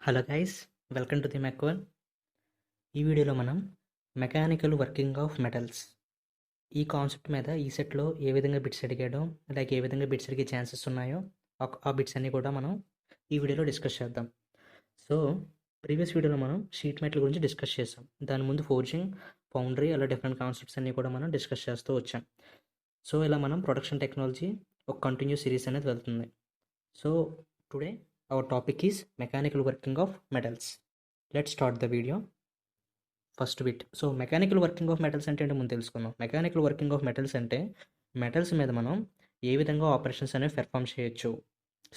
Hello guys, welcome to the మెక్వల్. ఈ వీడియోలో మనం మెకానికల్ వర్కింగ్ ఆఫ్ మెటల్స్ ఈ కాన్సెప్ట్ మీద ఈ సెట్లో ఏ విధంగా బిట్స్ అడిగాడో, లైక్ ఏ విధంగా బిట్స్ అడిగే ఛాన్సెస్ ఉన్నాయో ఆ బిట్స్ అన్నీ కూడా మనం ఈ వీడియోలో డిస్కస్ చేద్దాం. సో ప్రీవియస్ వీడియోలో మనం షీట్ మెటల్ గురించి డిస్కస్ చేసాం. దాని ముందు ఫోర్జింగ్, ఫౌండరీ, అలా డిఫరెంట్ కాన్సెప్ట్స్ అన్నీ కూడా మనం డిస్కస్ చేస్తూ వచ్చాం. సో ఇలా మనం ప్రొడక్షన్ టెక్నాలజీ ఒక కంటిన్యూస్ సిరీస్ అనేది వెళ్తుంది. So today our topic is mechanical working of metals. Let's start the video. First bit. So mechanical working of metals అంటే ముందు తెలుసుకుందాం. మెకానికల్ వర్కింగ్ ఆఫ్ మెటల్స్ అంటే మెటల్స్ మీద మనం ఏ విధంగా ఆపరేషన్స్ అనేవి పెర్ఫామ్ చేయొచ్చు.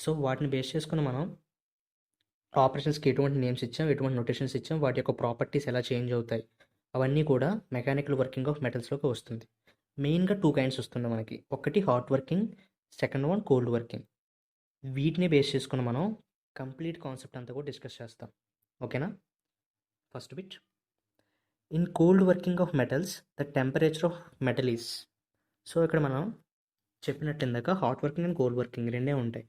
సో వాటిని బేస్ చేసుకుని మనం ఆపరేషన్స్కి ఎటువంటి నేమ్స్ ఇచ్చాం, ఎటువంటి నోటేషన్స్ ఇచ్చాం, వాటి యొక్క ప్రాపర్టీస్ ఎలా చేంజ్ అవుతాయి, అవన్నీ కూడా మెకానికల్ వర్కింగ్ ఆఫ్ మెటల్స్లోకి వస్తుంది. మెయిన్గా 2 kinds వస్తుంది మనకి. ఒకటి hot working, second one cold working. వీటిని బేస్ చేసుకుని మనం కంప్లీట్ కాన్సెప్ట్ అంతా కూడా డిస్కస్ చేస్తాం. ఓకేనా? First bit. In cold working of metals the temperature of metal is. So ఇక్కడ మనం చెప్పినట్టు ఇందాక hot working and cold working రెండే ఉంటాయి.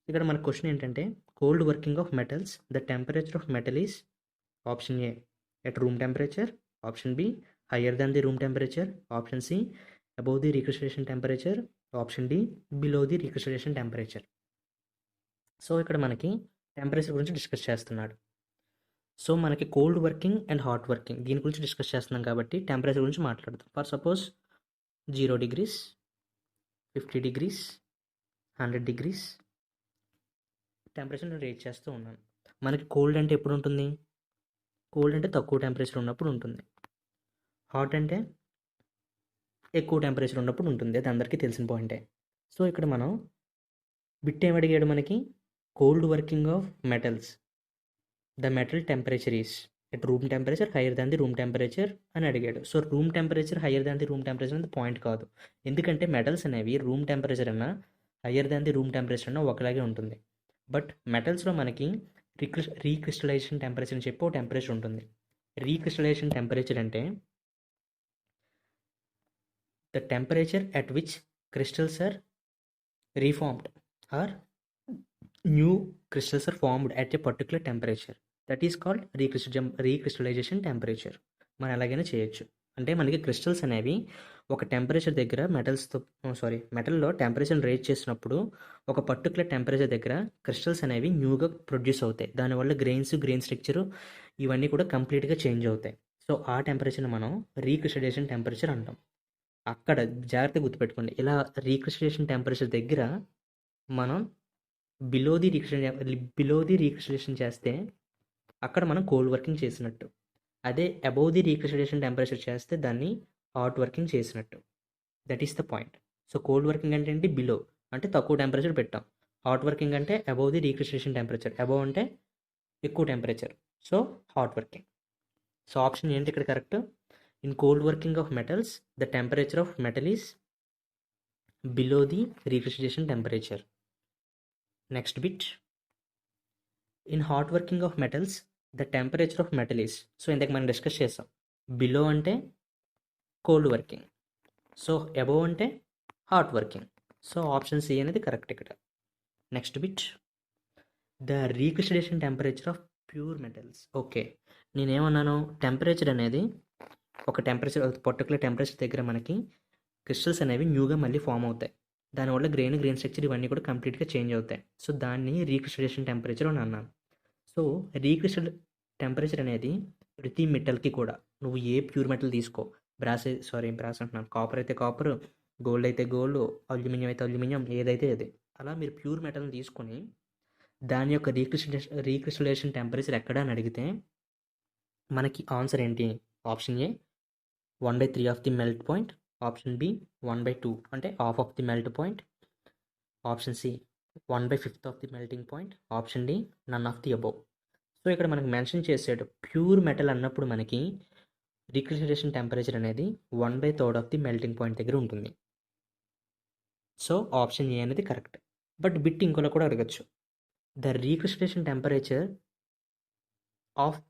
ఇక్కడ మన క్వశ్చన్ ఏంటంటే cold working of metals the temperature of metal is option A at room temperature, option be higher than the room temperature, option C above the recrystallization temperature, option D below the recrystallization temperature. So ఇక్కడ మనకి temperature గురించి discuss చేస్తున్నాడు. So మనకి cold working and hot working దీని గురించి డిస్కస్ చేస్తున్నాం కాబట్టి టెంపరేచర్ గురించి మాట్లాడదాం. For suppose 0 degrees, 50 degrees, 100 degrees temperature నేను రేట్ చేస్తూ ఉన్నాను. మనకి కోల్డ్ అంటే ఎప్పుడు ఉంటుంది? కోల్డ్ అంటే తక్కువ టెంపరేచర్ ఉన్నప్పుడు ఉంటుంది. హాట్ అంటే ఎక్కువ టెంపరేచర్ ఉన్నప్పుడు ఉంటుంది. అది అందరికీ తెలిసిన పాయింటే. సో ఇక్కడ మనం బిట్ ఏం అడిగాడు మనకి? Cold working of metals the metal temperature is at room temperature hire than the room temperature అని అడిగాడు. So room temperature hire than the room temperature అనేది పాయింట్ కాదు. ఎందుకంటే మెటల్స్ అనేవి రూమ్ టెంపరేచర్ అన్నా hire than the room temperature అన్నా ఒకలాగే ఉంటుంది. బట్ మెటల్స్లో మనకి రీక్రిస్టలైజేషన్ టెంపరేచర్ అని చెప్పి ఒక టెంపరేచర్ ఉంటుంది. రీక్రిస్టలైజేషన్ టెంపరేచర్ అంటే the temperature at which crystals are reformed or new crystals are formed at a particular temperature, that is called recrystallization temperature. మనం ఎలాగైనా చేయొచ్చు. అంటే మనకి క్రిస్టల్స్ అనేవి ఒక టెంపరేచర్ దగ్గర మెటల్లో టెంపరేచర్ రేజ్ చేసినప్పుడు ఒక పర్టికులర్ టెంపరేచర్ దగ్గర క్రిస్టల్స్ అనేవి న్యూగా ప్రొడ్యూస్ అవుతాయి. దానివల్ల గ్రెయిన్ స్ట్రక్చరు ఇవన్నీ కూడా కంప్లీట్గా చేంజ్ అవుతాయి. సో ఆ టెంపరేచర్ని మనం రీక్రిస్టలైజేషన్ టెంపరేచర్ అంటాం. అక్కడ జాగ్రత్తగా గుర్తుపెట్టుకోండి. ఇలా రీక్రిస్టలైజేషన్ టెంపరేచర్ దగ్గర మనం బిలో ది రీక్రిస్టలైజేషన్ చేస్తే అక్కడ మనం కోల్డ్ వర్కింగ్ చేసినట్టు. అదే అబౌవ్ ది రీక్రిస్టలైజేషన్ టెంపరేచర్ చేస్తే దాన్ని హాట్ వర్కింగ్ చేసినట్టు. That is the point. So cold working అంటే ఏంటి? బిలో అంటే తక్కువ టెంపరేచర్ పెట్టాం. హాట్ వర్కింగ్ అంటే above the recrystallization temperature. Above అంటే ఎక్కువ temperature. So hot working. So option ఏంటి ఇక్కడ correct? In cold working of metals, the temperature of metal is below the recrystallization temperature. Next bit. In hot working of metals, the temperature of metal is. So ఇందాక మనం discuss చేసాం. Below అంటే cold working, so above అంటే hot working. So option C అనేది correct ఇక్కడ. Next bit. The recrystallization temperature of pure metals. Okay, నేనేమన్నాను? Temperature అనేది ఒక పర్టికులర్ టెంపరేచర్ దగ్గర మనకి క్రిస్టల్స్ అనేవి న్యూగా మళ్ళీ ఫామ్ అవుతాయి. దానివల్ల గ్రెయిన్ స్ట్రక్చర్ ఇవన్నీ కూడా కంప్లీట్గా చేంజ్ అవుతాయి. సో దాన్ని రీక్రిస్టలైజేషన్ టెంపరేచర్ అని అన్నాను. సో రీక్రిస్టల్ టెంపరేచర్ అనేది ప్రతి మెటల్కి కూడా, నువ్వు ఏ ప్యూర్ మెటల్ తీసుకో, బ్రాస్ అంటున్నాను, కాపర్ అయితే కాపర్, గోల్డ్ అయితే గోల్డ్, అల్యూమినియం అయితే అల్యూమినియం, ఏదైతే అది, అలా మీరు ప్యూర్ మెటల్ని తీసుకొని దాని యొక్క రీక్రిస్టలైజేషన్ టెంపరేచర్ ఎక్కడ అని అడిగితే మనకి ఆన్సర్ ఏంటి? Option A 1/3 of the melt point, option B 1/2 అంటే half of the melt point, option C 1/5 of the melting point, option D none of the above. So ఇక్కడ మనకి మెన్షన్ చేసాడు ప్యూర్ మెటల్ అన్నప్పుడు మనకి రీక్రిస్టలైజేషన్ టెంపరేచర్ అనేది 1/3 of the melting point దగ్గర ఉంటుంది. So option A అనేది కరెక్ట్. బట్ బిట్ ఇంకోలా కూడా అడగచ్చు. The recrystallization temperature of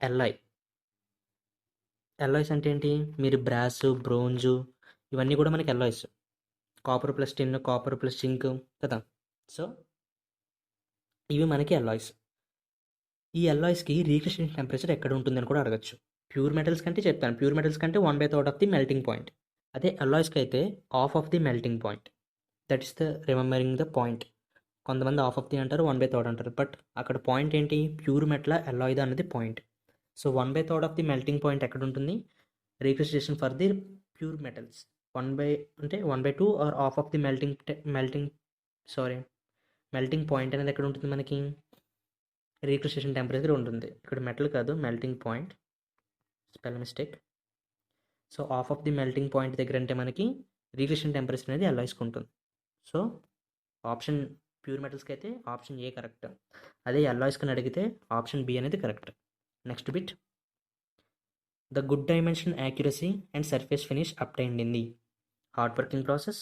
alloys అంటే ఏంటి? మీరు బ్రాస్, బ్రోంజు ఇవన్నీ కూడా మనకి alloys. Copper plus tin, copper plus zinc కదా. సో ఇవి మనకి అలాయ్స్. ఈ అల్లాయ్స్కి రీక్రిస్టేషన్ టెంపరేచర్ ఎక్కడ ఉంటుందని కూడా అడగచ్చు. ప్యూర్ మెటల్స్ కంటే చెప్పాను, ప్యూర్ మెటల్స్ కంటే 1/3 ఆఫ్ ది మెల్టింగ్ పాయింట్. అదే అల్లాయ్స్కి అయితే half of the melting point. That is the remembering the point. కొంతమంది హాఫ్ ఆఫ్ ది అంటారు, 1/3 అంటారు, బట్ అక్కడ పాయింట్ ఏంటి, ప్యూర్ మెటల్ అల్లాయ్దా అనేది point. So 1/3 of the melting point ఎక్కడ ఉంటుంది, recrystallization for the pure metals. 1/2 or half of the melting point అనేది ఎక్కడ ఉంటుంది మనకి, రీక్రిస్టేషన్ టెంపరేచర్ ఉంటుంది. ఇక్కడ మెటల్ కాదు, melting point, spell mistake. So half of the melting point దగ్గర అంటే మనకి రీక్రిస్టేషన్ టెంపరేచర్ అనేది అల్లాయ్స్కి ఉంటుంది. సో ఆప్షన్ ప్యూర్ మెటల్స్కి అయితే ఆప్షన్ ఏ కరెక్ట్. అదే అల్లాయ్స్కి అడిగితే ఆప్షన్ బి అనేది correct. Next bit, the good dimension accuracy and surface finish obtained in the hot working process,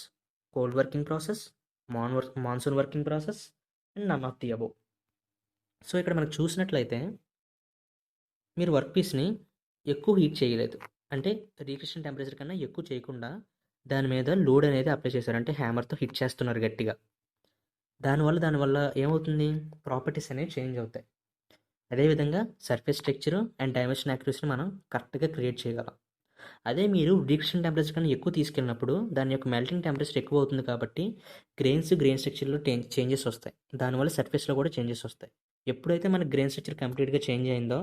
cold working process, monsoon working process and none of the above. So ఇక్కడ మనకు చూసినట్లయితే మీరు work పీస్ని ఎక్కువ heat చేయలేదు, అంటే రీక్రిస్టేషన్ temperature కన్నా ఎక్కువ చేయకుండా దాని మీద లోడ్ అనేది అప్లై చేశారు, అంటే హ్యామర్తో హిట్ చేస్తున్నారు గట్టిగా. దానివల్ల ఏమవుతుంది, ప్రాపర్టీస్ అనేవి చేంజ్ అవుతాయి. అదేవిధంగా సర్ఫేస్ స్ట్రక్చర్ అండ్ డైమెన్షన్ యాక్యురసీని మనం కరెక్ట్గా క్రియేట్ చేయగలం. అదే మీరు రీక్రిస్టేషన్ టెంపరేచర్ కన్నా ఎక్కువ తీసుకెళ్ళినప్పుడు దాని యొక్క మెల్టింగ్ టెంపరేచర్ ఎక్కువ అవుతుంది కాబట్టి గ్రెయిన్ స్ట్రక్చర్లో చేంజెస్ వస్తాయి, దానివల్ల సర్ఫేస్లో కూడా చేంజెస్ వస్తాయి. ఎప్పుడైతే మన గ్రెయిన్ స్ట్రక్చర్ కంప్లీట్గా చేంజ్ అయిందో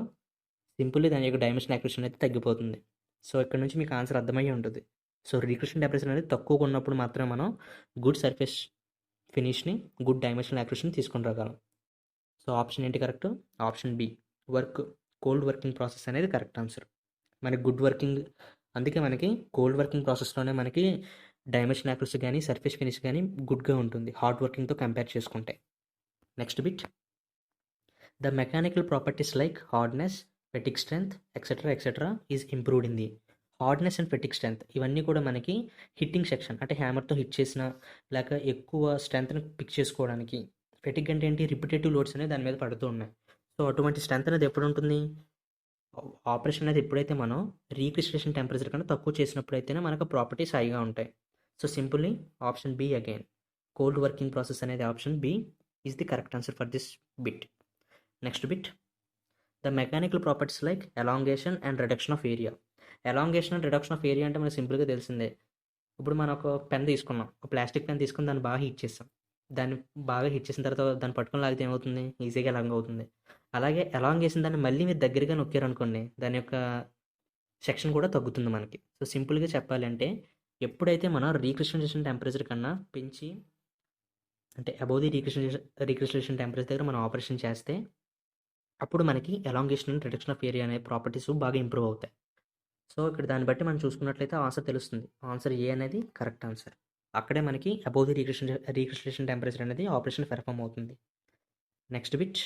సింపుల్లీ దాని యొక్క డైమెన్షన్ యాక్యురసీ అనేది తగ్గిపోతుంది. సో ఇక్కడ నుంచి మీకు ఆన్సర్ అర్థమయ్యే ఉంటుంది. సో రీక్రిస్టేషన్ టెంపరేచర్ అనేది తక్కువగా ఉన్నప్పుడు మాత్రమే మనం గుడ్ సర్ఫేస్ ఫినిష్ని, గుడ్ డైమెన్షనల్ యాక్యురసీని తీసుకొని రాగలం. సో ఆప్షన్ ఏంటి correct, option B, cold working process అనేది కరెక్ట్ ఆన్సర్. మనకి గుడ్ వర్కింగ్, అందుకే మనకి కోల్డ్ వర్కింగ్ ప్రాసెస్లోనే మనకి డైమెన్షన్ యాక్యురసీ కానీ సర్ఫేస్ ఫినిష్ కానీ గుడ్గా ఉంటుంది హాట్ వర్కింగ్తో కంపేర్ చేసుకుంటే. Next bit, the mechanical properties like hardness, fatigue strength etcetera is improved in the hardness and fatigue strength. ఇవన్నీ కూడా మనకి హిట్టింగ్ సెక్షన్, అంటే హ్యామర్తో హిట్ చేసిన లేక ఎక్కువ స్ట్రెంత్ని పిక్ చేసుకోవడానికి. ఫెటిక్ అంటే ఏంటి, రిపిటేటివ్ లోడ్స్ అనేవి దాని మీద పడుతూ ఉన్నాయి. సో అటువంటి స్ట్రెంత్ అనేది ఎప్పుడు ఉంటుంది, ఆపరేషన్ అనేది ఎప్పుడైతే మనం రీక్రిస్టేషన్ టెంపరేచర్ కన్నా తక్కువ చేసినప్పుడు అయితేనే మనకు ప్రాపర్టీస్ హైగా ఉంటాయి. So simply option B again, cold working process అనేది option B is the correct answer for this bit. Next bit, the mechanical properties like elongation and reduction of area. Elongation and reduction of area అంటే మనకు సింపుల్గా తెలిసిందే. ఇప్పుడు మనం ఒక pen తీసుకున్నాం, ఒక ప్లాస్టిక్ పెన్ తీసుకుని దాన్ని బాగా హీట్ చేస్తాం. దాన్ని బాగా హీట్ చేసిన తర్వాత దాన్ని పట్టుకొని లాగితే ఏమవుతుంది, ఈజీగా ఎలాంగ్ అవుతుంది. అలాగే ఎలాంగ్ చేసిన దాన్ని మళ్ళీ మీరు దగ్గరగా నొక్కారనుకోండి, దాని యొక్క సెక్షన్ కూడా తగ్గుతుంది మనకి. సో సింపుల్గా చెప్పాలి అంటే ఎప్పుడైతే మనం రీక్రిస్టేషన్ టెంపరేచర్ కన్నా పెంచి, అంటే అబౌవ్ ది రీక్రిస్టేషన్ టెంపరేచర్ దగ్గర మనం ఆపరేషన్ చేస్తే అప్పుడు మనకి elongation and reduction of area అనే ప్రాపర్టీస్ బాగా ఇంప్రూవ్ అవుతాయి. సో ఇక్కడ దాన్ని బట్టి మనం చూసుకున్నట్లయితే ఆన్సర్ తెలుస్తుంది. ఆన్సర్ ఏ అనేది కరెక్ట్ ఆన్సర్. అక్కడే మనకి అబౌవ్ ది రీక్రిస్టేషన్ టెంపరేచర్ అనేది ఆపరేషన్ పెర్ఫామ్ అవుతుంది. Next bit,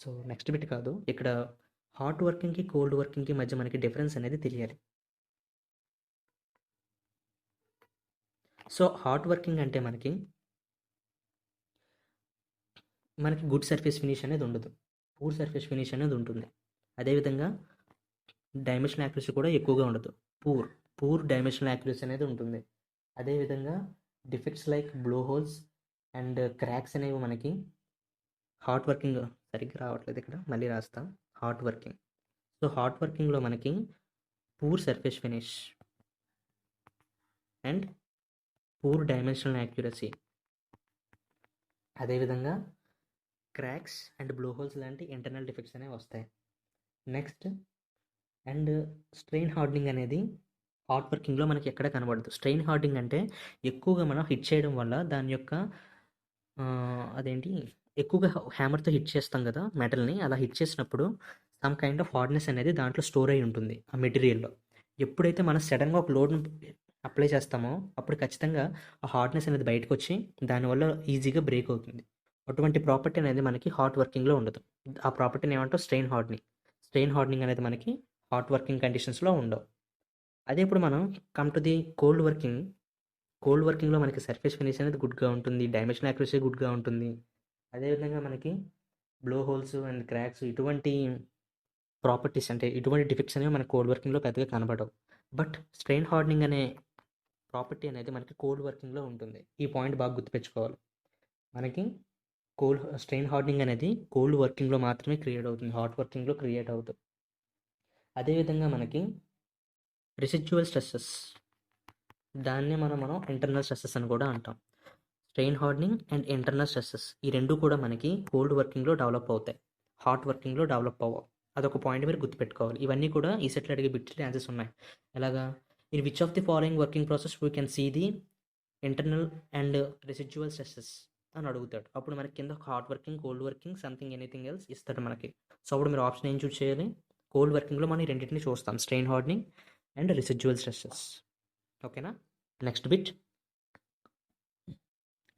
so next bit కాదు, ఇక్కడ హాట్ వర్కింగ్కి కోల్డ్ వర్కింగ్కి మధ్య మనకి డిఫరెన్స్ అనేది తెలియాలి. సో హాట్ వర్కింగ్ అంటే మనకి గుడ్ సర్ఫేస్ ఫినిష్ అనేది ఉండదు, పూర్ సర్ఫేస్ ఫినిష్ అనేది ఉంటుంది. అదేవిధంగా డైమెన్షనల్ యాక్యురసీ కూడా ఎక్కువగా ఉండదు, పూర్ డైమెన్షనల్ యాక్యురసీ అనేది ఉంటుంది. అదేవిధంగా defects like blow holes and cracks అనేవి మనకి హాట్ వర్కింగ్, సరిగ్గా రావట్లేదు ఇక్కడ, మళ్ళీ రాస్తాం. హాట్ వర్కింగ్, సో హాట్ వర్కింగ్లో మనకి poor surface finish and poor dimensional accuracy, అదేవిధంగా క్రాక్స్ అండ్ బ్లో హోల్స్ లాంటి ఇంటర్నల్ డిఫెక్ట్స్ అనేవి వస్తాయి. నెక్స్ట్, అండ్ స్ట్రెయిన్ హార్డనింగ్ అనేది హాట్ వర్కింగ్లో మనకి ఎక్కడ కనబడదు. స్ట్రెయిన్ హార్డనింగ్ అంటే ఎక్కువగా మనం హిట్ చేయడం వల్ల దాని యొక్క అదేంటి, ఎక్కువగా హ్యామర్తో హిట్ చేస్తాం కదా మెటల్ని, అలా హిట్ చేసినప్పుడు సమ్ కైండ్ ఆఫ్ హార్డ్నెస్ అనేది దాంట్లో స్టోర్ అయి ఉంటుంది ఆ మెటీరియల్లో. ఎప్పుడైతే మనం సడన్గా ఒక లోడ్ని అప్లై చేస్తామో అప్పుడు ఖచ్చితంగా ఆ హార్డ్నెస్ అనేది బయటకు వచ్చి దానివల్ల ఈజీగా బ్రేక్ అవుతుంది. అటువంటి ప్రాపర్టీ అనేది మనకి హాట్ వర్కింగ్లో ఉండదు. ఆ ప్రాపర్టీని ఏమంటాం, స్ట్రెయిన్ హార్డనింగ్ అనేది మనకి హాట్ వర్కింగ్ కండిషన్స్లో ఉండవు. అదే ఇప్పుడు మనం కమ్ టు ది కోల్డ్ వర్కింగ్లో మనకి సర్ఫేస్ ఫినిష్ అనేది గుడ్గా ఉంటుంది, డైమెన్షన్ యాక్యురసీ గుడ్గా ఉంటుంది. అదేవిధంగా మనకి బ్లో హోల్స్ అండ్ క్రాక్స్ ఇటువంటి ప్రాపర్టీస్, అంటే ఇటువంటి డిఫెక్ట్స్ అనేవి మనకి కోల్డ్ వర్కింగ్లో పెద్దగా కనబడవు. బట్ స్ట్రెయిన్ హార్డనింగ్ అనే ప్రాపర్టీ అనేది మనకి కోల్డ్ వర్కింగ్లో ఉంటుంది. ఈ పాయింట్ బాగా గుర్తుపెట్టుకోవాలి. మనకి స్ట్రెయిన్ హార్డనింగ్ అనేది కోల్డ్ వర్కింగ్లో మాత్రమే క్రియేట్ అవుతుంది, హాట్ వర్కింగ్లో క్రియేట్ అవుతుంది. అదేవిధంగా మనకి రెసిడ్యువల్ స్ట్రెస్సెస్, దాన్ని మనం ఇంటర్నల్ స్ట్రెస్సెస్ అని కూడా అంటాం. Strain hardening and internal stresses ఈ రెండు కూడా మనకి కోల్డ్ వర్కింగ్లో డెవలప్ అవుతాయి, హాట్ వర్కింగ్లో డెవలప్ అవ్వవు. అదొక పాయింట్ మీరు గుర్తుపెట్టుకోవాలి. ఇవన్నీ కూడా ఈ సెట్లో అడిగే బిట్ ఆన్సర్స్ ఉన్నాయి. ఎలాగా, in which of the following working process we can see the internal and residual stresses అని అడుగుతాడు. అప్పుడు మనకి కింద hot working, cold working, something anything else ఇస్తాడు మనకి. సో అప్పుడు మీరు ఆప్షన్ ఏం చూస్ చేయాలి? కోల్డ్ వర్కింగ్లో మనం ఈ రెండింటిని చూస్తాం, strain hardening and residual stresses. ఓకేనా? Next bit,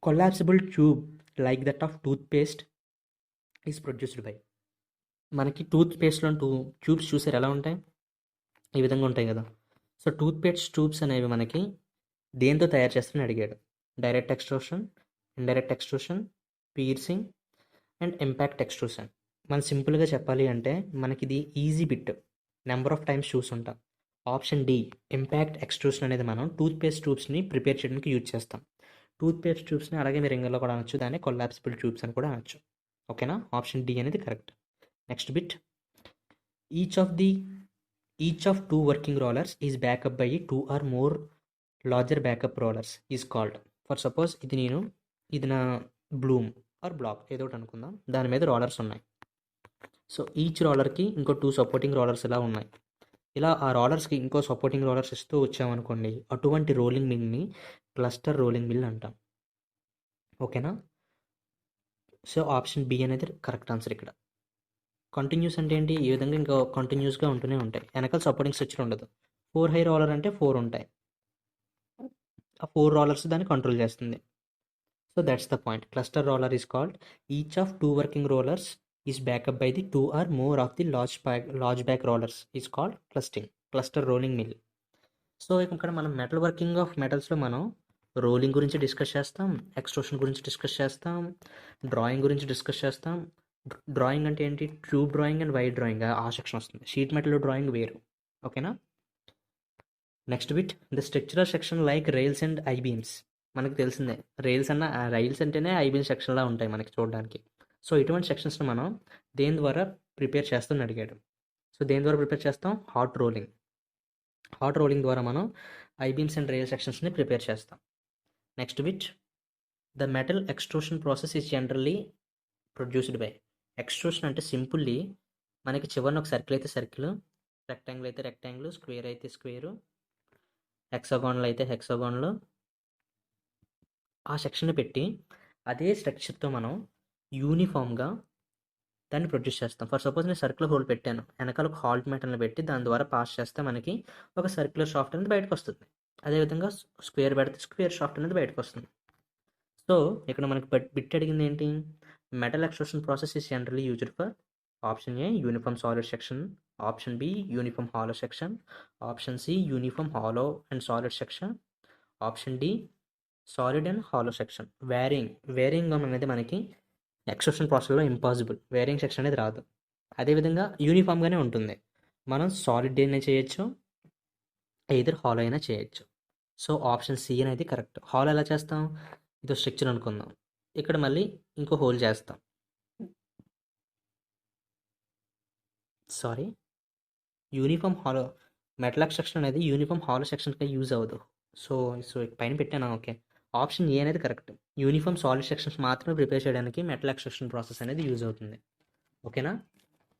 collapsible tube like that of toothpaste is produced by. మనకి టూత్ పేస్ట్లో ట్యూబ్స్ చూసారు ఎలా ఉంటాయి? ఈ విధంగా ఉంటాయి కదా. సో టూత్ పేస్ట్ ట్యూబ్స్ అనేవి మనకి దేంతో తయారు చేస్తారని అడిగాడు. Direct extrusion, indirect extrusion, piercing and impact extrusion. మనం సింపుల్గా చెప్పాలి అంటే మనకి ఇది easy bit, number of times చూసుంటాం. ఆప్షన్ డి, ఇంపాక్ట్ ఎక్స్ట్రూషన్ అనేది మనం టూత్ పేస్ట్ ట్యూబ్స్ని ప్రిపేర్ చేయడానికి యూజ్ చేస్తాం. టూత్ పేస్ట్ ట్యూబ్స్ని అలాగే మీరు ఇంగ్లీష్లో కూడా అనొచ్చు, దాన్ని కొలాప్సిబుల్ ట్యూబ్స్ అని కూడా అనొచ్చు. ఓకేనా? ఆప్షన్ డి అనేది correct. Next bit, each of two working rollers is backup by 2 or more larger backup rollers is called. For suppose ఇది నా బ్లూమ్ ఆర్ బ్లాక్ ఏదో ఒకటి అనుకుందాం, దాని మీద రోలర్స్ ఉన్నాయి. సో ఈచ్ రోలర్కి ఇంకో 2 సపోర్టింగ్ రోలర్స్ ఇలా ఉన్నాయి. ఇలా ఆ రోలర్స్కి ఇంకో సపోర్టింగ్ రోలర్స్ ఇస్తూ వచ్చామనుకోండి, అటువంటి రోలింగ్ మిల్ని క్లస్టర్ రోలింగ్ మిల్ అంటాం. ఓకేనా? సో ఆప్షన్ బి అనేది కరెక్ట్ ఆన్సర్ ఇక్కడ. కంటిన్యూస్ అంటే ఏంటి? ఈ విధంగా ఇంకా కంటిన్యూస్గా ఉంటూనే ఉంటాయి, వెనకాల సపోర్టింగ్ స్ట్రక్చర్ ఉండదు. 4 హై రోలర్ అంటే 4 ఉంటాయి, ఆ 4 రోలర్స్ దాన్ని కంట్రోల్ చేస్తుంది. So that's the point. Cluster roller is called each of 2 working rollers is backup by the 2 or more of the large back rollers is called cluster rolling mill. So ఇక్కడ మనం metal working of మెటల్స్లో మనం rolling గురించి discuss చేస్తాం, extrusion గురించి discuss చేస్తాం, drawing గురించి discuss చేస్తాం. Drawing అంటే ఏంటి? Tube drawing and wire drawing ఆ సెక్షన్ వస్తుంది. షీట్ మెటల్ డ్రాయింగ్ వేరు. ఓకేనా? Next bit, the structural section like rails and I beams. మనకు తెలిసిందే, రైల్స్ అంటేనే ఐబీమ్ సెక్షన్లా ఉంటాయి మనకి చూడడానికి. సో ఇటువంటి సెక్షన్స్ని మనం దేని ద్వారా ప్రిపేర్ చేస్తామని అడిగాడు. సో దేని ద్వారా ప్రిపేర్ చేస్తాం? హాట్ రోలింగ్ ద్వారా మనం ఐబీమ్స్ అండ్ రైల్ సెక్షన్స్ని ప్రిపేర్ చేస్తాం. Next bit, the metal extrusion process is generally produced by. Extrusion అంటే సింపుల్లీ మనకి చివరిన ఒక సర్కిల్ అయితే సర్కిల్, రెక్టాంగిల్ అయితే రెక్టాంగిల్, స్క్వేర్ అయితే స్క్వేరు, హెక్సాగాన్లు అయితే హెక్సాగాన్లు, ఆ సెక్షన్ పెట్టి అదే స్ట్రక్చర్తో మనం యూనిఫామ్గా దాన్ని ప్రొడ్యూస్ చేస్తాం. ఫర్ సపోజ్ నేను సర్కిల్ హోల్ పెట్టాను, వెనకాల ఒక హాల్ట్ మెటల్ని పెట్టి దాని ద్వారా పాస్ చేస్తే మనకి ఒక సర్క్యులర్ షాఫ్ట్ అనేది బయటకు వస్తుంది. అదేవిధంగా స్క్వేర్ పెడితే స్క్వేర్ షాఫ్ట్ అనేది బయటకు వస్తుంది. సో ఇక్కడ మనకి బిట్ అడిగింది ఏంటి? Metal extrusion process is generally used for option A uniform solid section, option B uniform hollow section, option C uniform hollow and solid section, option D solid and hollow section. వేరింగ్ అనేది మనకి extrusion ప్రాసెస్లో impossible, wearing section అనేది రాదు. అదేవిధంగా యూనిఫామ్గానే ఉంటుంది. మనం solid అయినా చేయొచ్చు, ఎయిదర్ హాలో అయినా చేయొచ్చు. సో ఆప్షన్ సి అనేది కరెక్ట్. హాలో ఎలా చేస్తాం? ఇదో స్ట్రక్చర్ అనుకుందాం, ఇక్కడ మళ్ళీ ఇంకో హోల్ చేస్తాం. యూనిఫామ్ హాలో మెటల్ ఎక్స్ట్రక్షన్ అనేది యూనిఫామ్ హాలో సెక్షన్కి యూజ్ అవ్వదు. సో పైన పెట్టాను. ఓకే, ఆప్షన్ ఏ అనేది కరెక్ట్. యూనిఫామ్ సాలిడ్ సెక్షన్స్ మాత్రమే ప్రిపేర్ చేయడానికి మెటల్ ఎక్స్ట్రక్షన్ ప్రాసెస్ అనేది యూజ్ అవుతుంది. ఓకేనా?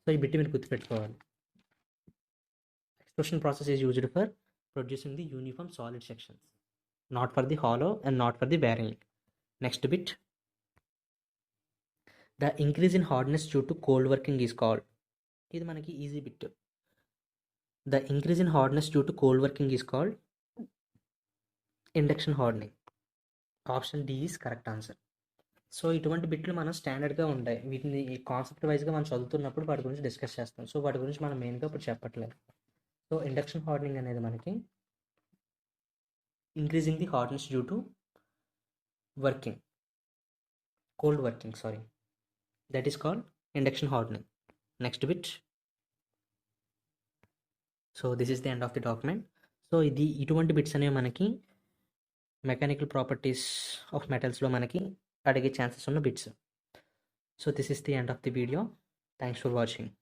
సో ఈ బిట్ మీరు గుర్తుపెట్టుకోవాలి. Extrusion process is used for producing the uniform solid sections, not for the hollow and not for the wearing. Next bit, the increase in hardness due to cold working is called. ఇది మనకి easy bit. The increase in hardness due to cold working is called induction hardening. Option D is correct answer. So ఇటువంటి బిట్లు మనం స్టాండర్డ్గా ఉంటాయి, వీటిని concept వైజ్గా మనం చదువుతున్నప్పుడు వాటి గురించి డిస్కస్ చేస్తాం. సో వాటి గురించి మనం మెయిన్గా ఇప్పుడు చెప్పట్లేదు. సో ఇండక్షన్ హార్డనింగ్ అనేది మనకి increasing the hardness due to cold working, that is called induction hardening. Next bit, so this is the end of the document. So ఇటువంటి బిట్స్ అనేవి మనకి మెకానికల్ ప్రాపర్టీస్ ఆఫ్ మెటల్స్లో మనకి అడిగే ఛాన్సెస్ ఉన్న bits. So this is the end of the video. Thanks for watching.